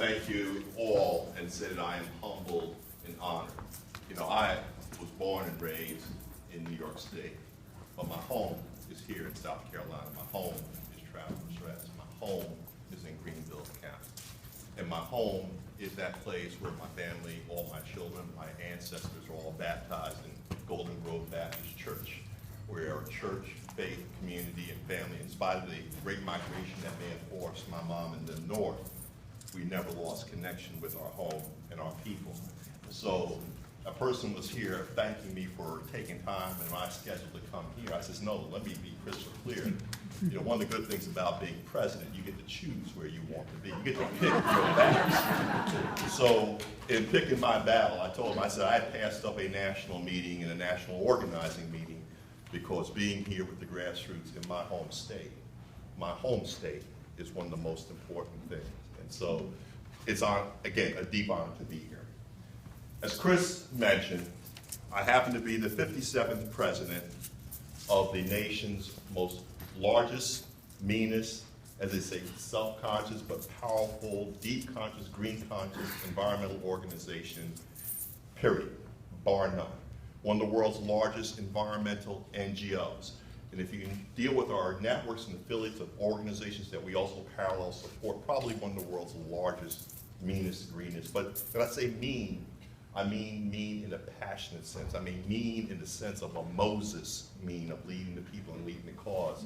thank you all and say that I am humbled and honored. You know, I was born and raised in New York State, but my home is here in South Carolina. My home is Travelers Rest. My home is in Greenville County. And my home is that place where my family, all my children, my ancestors are all baptized in Golden Grove Baptist Church. We're a church, faith, community, and family. In spite of the great migration that may have forced my mom in the north, we never lost connection with our home and our people. So a person was here thanking me for taking time in my schedule to come here. I says, no, let me be crystal clear. You know, one of the good things about being president, you get to choose where you want to be. You get to pick your battles. So in picking my battle, I told him, I said, I had passed up a national meeting and a national organizing meeting because being here with the grassroots in my home state is one of the most important things. And so it's, again, a deep honor to be here. As Chris mentioned, I happen to be the 57th president of the nation's most largest, meanest, as they say, self-conscious but powerful, deep conscious, green conscious environmental organization, period, bar none. One of the world's largest environmental NGOs. And if you can deal with our networks and affiliates of organizations that we also parallel support, probably one of the world's largest, meanest, greenest. But when I say mean, I mean mean in a passionate sense. I mean mean in the sense of a Moses mean of leading the people and leading the cause.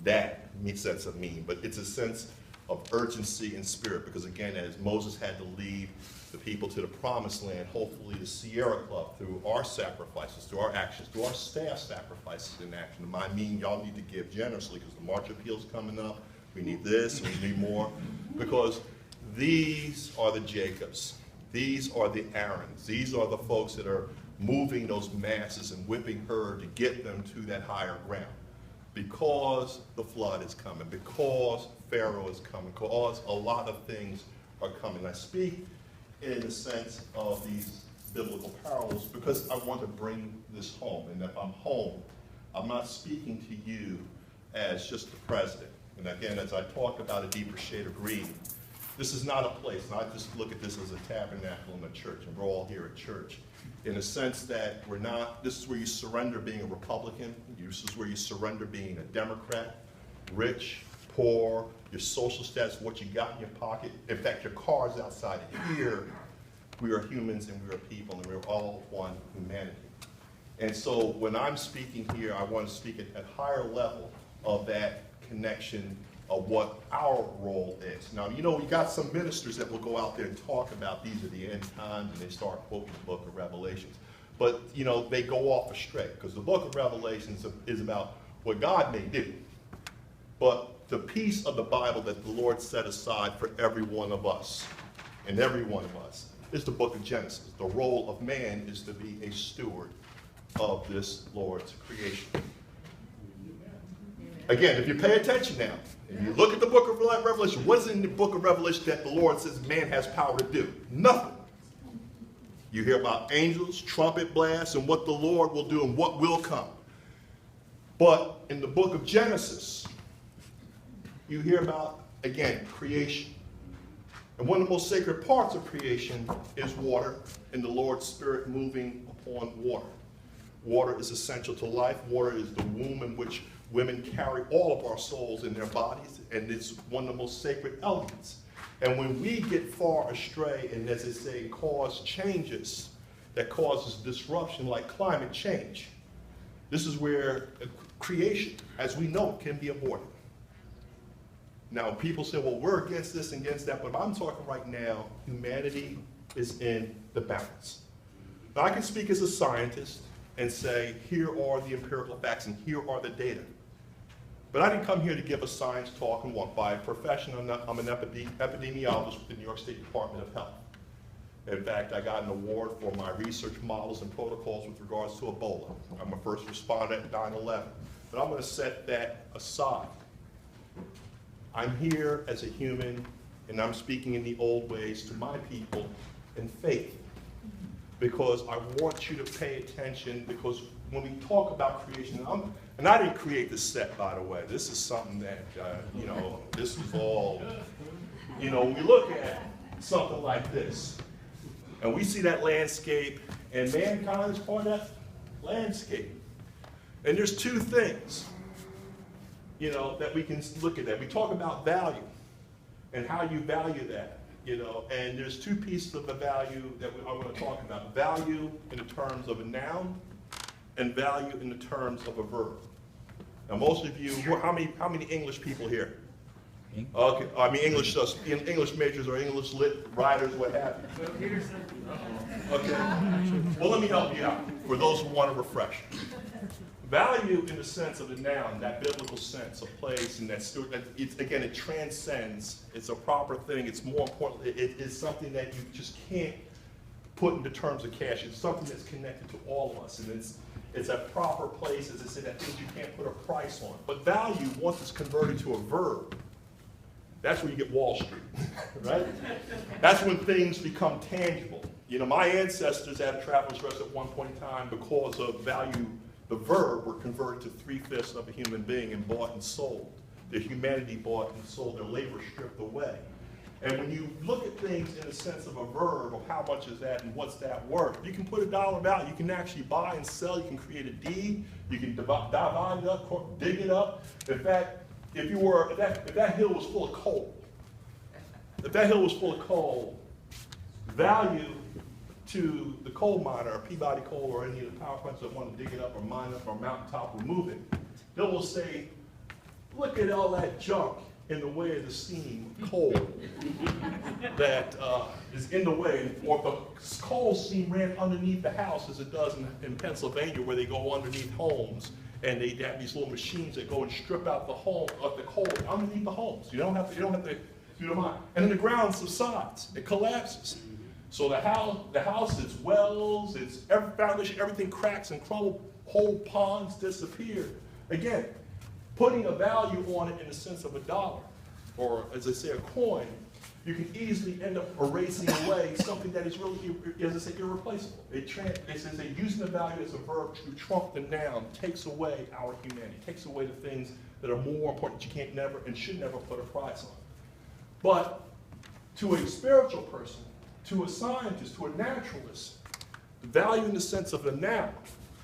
That sense of mean, but it's a sense of urgency and spirit, because again, as Moses had to lead the people to the promised land, hopefully the Sierra Club, through our sacrifices, through our actions, through our staff sacrifices in action. And I mean, y'all need to give generously, because the March Appeal's coming up. We need this, we need more, because these are the Jacobs. These are the Aarons. These are the folks that are moving those masses and whipping herd to get them to that higher ground. Because the flood is coming, because Pharaoh is coming, because a lot of things are coming. I speak in the sense of these biblical parallels because I want to bring this home. And if I'm home, I'm not speaking to you as just the president. And again, as I talk about a deeper shade of green, this is not a place, and I just look at this as a tabernacle in a church, and we're all here at church, in a sense that we're not, this is where you surrender being a Republican, this is where you surrender being a Democrat, rich, poor, your social status, what you got in your pocket. In fact, your car's outside here. We are humans and we are people, and we're all one humanity. And so when I'm speaking here, I want to speak at a higher level of that connection of what our role is. Now, you know, we got some ministers that will go out there and talk about these are the end times, and they start quoting the book of Revelations. But, you know, they go off astray, because the book of Revelations is about what God may do. But the piece of the Bible that the Lord set aside for every one of us, and every one of us, is the book of Genesis. The role of man is to be a steward of this Lord's creation. Again, if you pay attention now, if you look at the book of Revelation, what is in the book of Revelation that the Lord says man has power to do? Nothing. You hear about angels, trumpet blasts, and what the Lord will do and what will come. But in the book of Genesis, you hear about, again, creation. And one of the most sacred parts of creation is water and the Lord's Spirit moving upon water. Water is essential to life. Water is the womb in which women carry all of our souls in their bodies, and it's one of the most sacred elements. And when we get far astray and, as they say, cause changes that causes disruption like climate change, this is where creation, as we know it, can be aborted. Now, people say, well, we're against this and against that, but I'm talking right now, humanity is in the balance. Now, I can speak as a scientist and say, here are the empirical facts and here are the data. But I didn't come here to give a science talk and walk. By profession, I'm an epidemiologist with the New York State Department of Health. In fact, I got an award for my research models and protocols with regards to Ebola. I'm a first responder at 9/11. But I'm going to set that aside. I'm here as a human, and I'm speaking in the old ways to my people in faith. Because I want you to pay attention, because when we talk about creation, and I didn't create this set, by the way. This is something that, you know, this is all, you know, when we look at something like this. And we see that landscape, and mankind is part of that landscape. And there's two things, that we can look at that. We talk about value and how you value that, and there's two pieces of the value that I want to talk about. Value in the terms of a noun and value in the terms of a verb. Now most of you, how many English people here? Okay, I mean English majors or English lit writers, what have you. Okay, well let me help you out for those who want to refresh. Value in the sense of the noun, that biblical sense of place, and again, it transcends. It's a proper thing. It's more important. It is something that you just can't put into terms of cash. It's something that's connected to all of us, and it's a proper place, as I said, that things you can't put a price on. But value, once it's converted to a verb, that's where you get Wall Street, right? That's when things become tangible. My ancestors had a traveler's rest at one point in time because of value. The verb were converted to 3/5 of a human being and bought and sold. Their humanity bought and sold, their labor stripped away. And when you look at things in the sense of a verb, of how much is that and what's that worth, you can put a dollar value. You can actually buy and sell. You can create a deed. You can divide it up, dig it up. In fact, if that hill was full of coal, value to the coal miner, or Peabody Coal, or any of the power plants that want to dig it up or mine it up or mountaintop remove it, they will say, look at all that junk in the way of the steam coal that is in the way, or the coal seam ran underneath the house as it does in Pennsylvania, where they go underneath homes and they have these little machines that go and strip out the coal underneath the homes. You don't have to do the mine. And then the ground subsides, it collapses. So the house, its wells, its foundation, everything cracks and crumbles, whole ponds disappear. Again, putting a value on it in the sense of a dollar, or as I say, a coin, you can easily end up erasing away something that is really, as I say, irreplaceable. Using the value as a verb to trump the noun takes away our humanity, takes away the things that are more important that you can't never and should never put a price on. But to a spiritual person, to a scientist, to a naturalist, the value in the sense of a noun,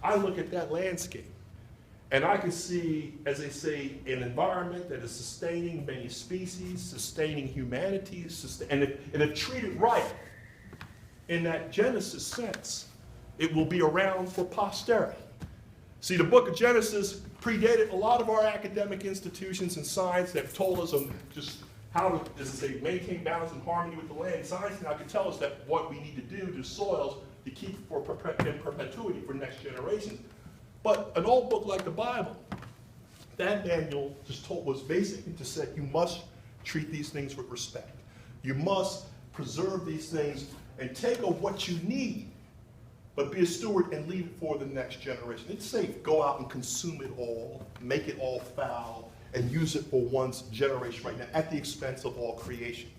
I look at that landscape and I can see, as they say, an environment that is sustaining many species, sustaining humanity, and if treated right in that Genesis sense, it will be around for posterity. See, the book of Genesis predated a lot of our academic institutions and science that told us just how to, as I say, maintain balance and harmony with the land. Science now can tell us that what we need to do to soils to keep in perpetuity for next generations. But an old book like the Bible, that manual was basically to say you must treat these things with respect. You must preserve these things and take of what you need, but be a steward and leave it for the next generation. It's safe. Go out and consume it all, make it all foul, and use it for one's generation right now at the expense of all creation.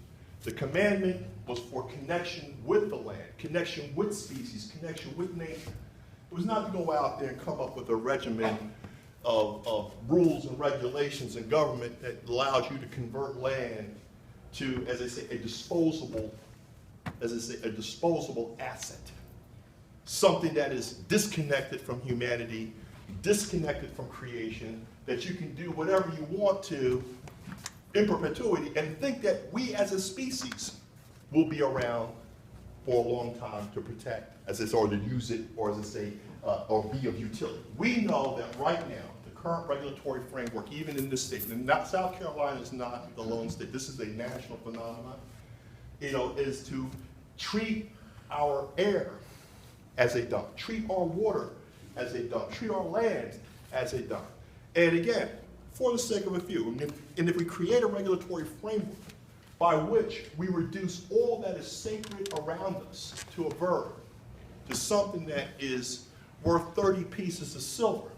The commandment was for connection with the land, connection with species, connection with nature. It was not to go out there and come up with a regimen of rules and regulations and government that allows you to convert land to, as I say, a disposable asset. Something that is disconnected from humanity, disconnected from creation, that you can do whatever you want to in perpetuity and think that we as a species will be around for a long time to protect, as I say, or to use it, or as I say, or be of utility. We know that right now, the current regulatory framework, even in this state, and South Carolina is not the lone state, this is a national phenomenon, is to treat our air as a dump, treat our water as a dump, treat our land as a dump. And again, for the sake of a few, and if we create a regulatory framework by which we reduce all that is sacred around us to a verb, to something that is worth 30 pieces of silver,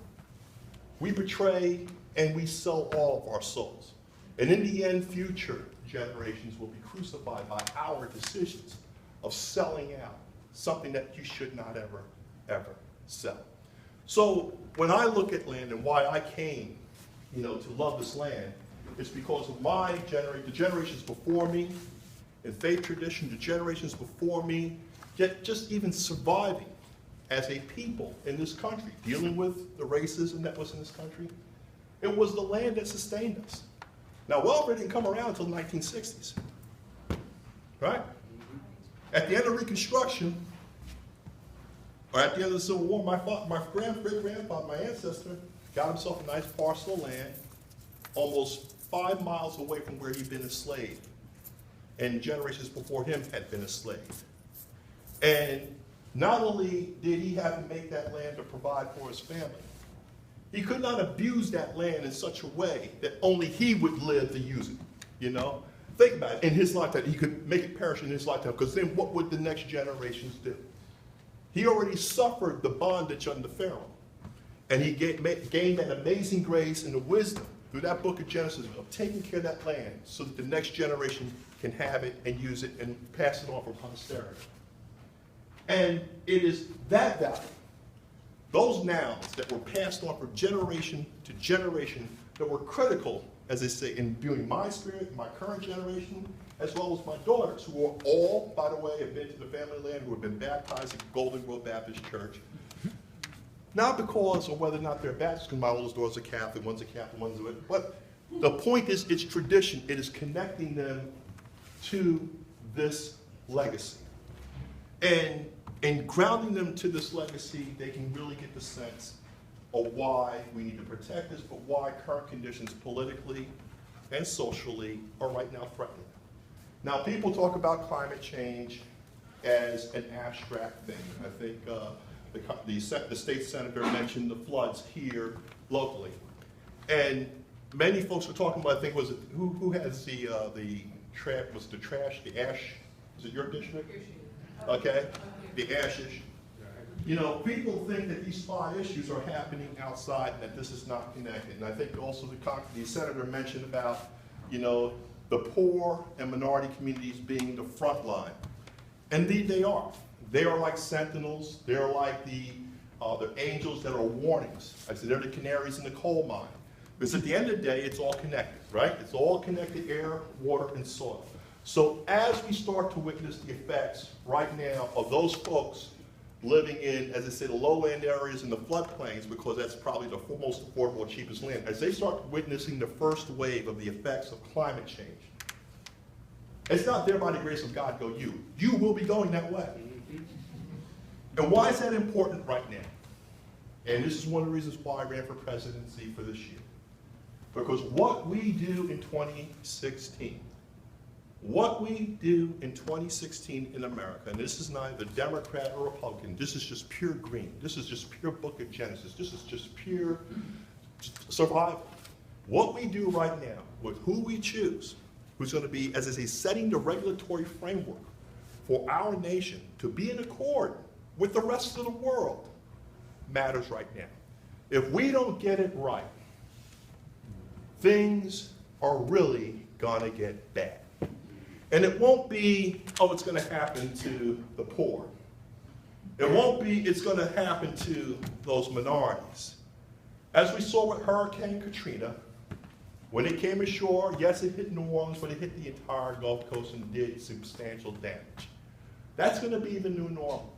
we betray and we sell all of our souls. And in the end, future generations will be crucified by our decisions of selling out something that you should not ever, ever sell. So when I look at land and why I came, to love this land, it's because of the generations before me and faith tradition, the generations before me, yet just even surviving as a people in this country, dealing with the racism that was in this country. It was the land that sustained us. Now, welfare didn't come around until the 1960s, right? At the end of Reconstruction, or at the end of the Civil War, my great-grandfather, my ancestor, got himself a nice parcel of land almost 5 miles away from where he'd been enslaved. And generations before him had been enslaved. And not only did he have to make that land to provide for his family, he could not abuse that land in such a way that only he would live to use it, you know? Think about it, in his lifetime, he could make it perish in his lifetime, because then what would the next generations do? He already suffered the bondage under Pharaoh. And he gained that amazing grace and the wisdom through that book of Genesis of taking care of that land so that the next generation can have it and use it and pass it on for posterity. And it is that value, those nouns that were passed on from generation to generation that were critical, as they say, in viewing my spirit, my current generation, as well as my daughters, who are all, by the way, have been to the family land, who have been baptized at Golden Grove Baptist Church. Not because of whether or not they're Baptist, because my oldest daughter's a Catholic, one's a Catholic, one's a... But the point is, it's tradition. It is connecting them to this legacy. And in grounding them to this legacy, they can really get the sense of why we need to protect this, but why current conditions politically and socially are right now threatening. Now, people talk about climate change as an abstract thing. I think the state senator mentioned the floods here locally. And many folks were talking about, I think, was it, who has the ash, is it your district? Okay, the ash issue. You know, people think that these spot issues are happening outside and that this is not connected. And I think also the senator mentioned about, you know, the poor and minority communities being the front line. Indeed they are. They are like sentinels. They're like the angels that are warnings. I said they're the canaries in the coal mine. Because at the end of the day, it's all connected, right? It's all connected: air, water, and soil. So as we start to witness the effects right now of those folks living in, as I say, the lowland areas and the floodplains, because that's probably the most affordable and cheapest land, as they start witnessing the first wave of the effects of climate change, it's not there by the grace of God go you. You will be going that way. And why is that important right now? And this is one of the reasons why I ran for presidency for this year. Because what we do in 2016, in America, and this is neither Democrat or Republican, this is just pure green. This is just pure book of Genesis. This is just pure survival. What we do right now with who we choose, who's going to be, as I say, setting the regulatory framework for our nation to be in accord with the rest of the world, matters right now. If we don't get it right, things are really gonna get bad. And it won't be, oh, it's gonna happen to the poor. It won't be, it's gonna happen to those minorities. As we saw with Hurricane Katrina, when it came ashore, yes, it hit New Orleans, but it hit the entire Gulf Coast and did substantial damage. That's gonna be the new normal.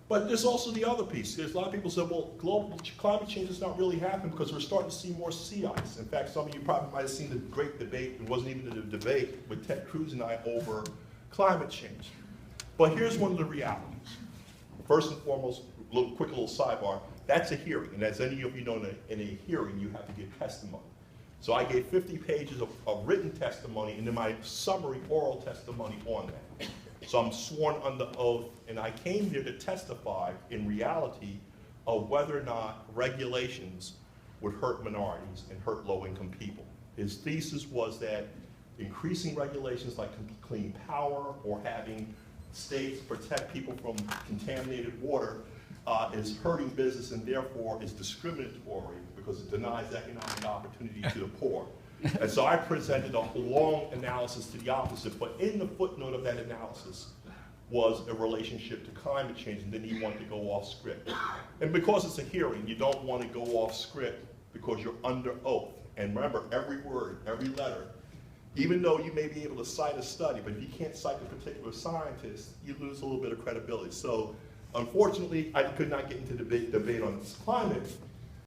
But there's also the other piece. There's a lot of people say, well, global climate change is not really happening because we're starting to see more sea ice. In fact, some of you probably might have seen the great debate. It wasn't even a debate with Ted Cruz and I over climate change. But here's one of the realities. First and foremost, quick little sidebar, that's a hearing. And as any of you know, in a hearing, you have to give testimony. So I gave 50 pages of written testimony and then my summary oral testimony on that. So I'm sworn under oath, and I came here to testify in reality of whether or not regulations would hurt minorities and hurt low-income people. His thesis was that increasing regulations like clean power or having states protect people from contaminated water is hurting business and therefore is discriminatory because it denies economic opportunity to the poor. And so I presented a long analysis to the opposite, but in the footnote of that analysis was a relationship to climate change, and then he wanted to go off script. And because it's a hearing, you don't want to go off script because you're under oath. And remember, every word, every letter Even though you may be able to cite a study, but if you can't cite a particular scientist, you lose a little bit of credibility. So unfortunately, I could not get into debate on this climate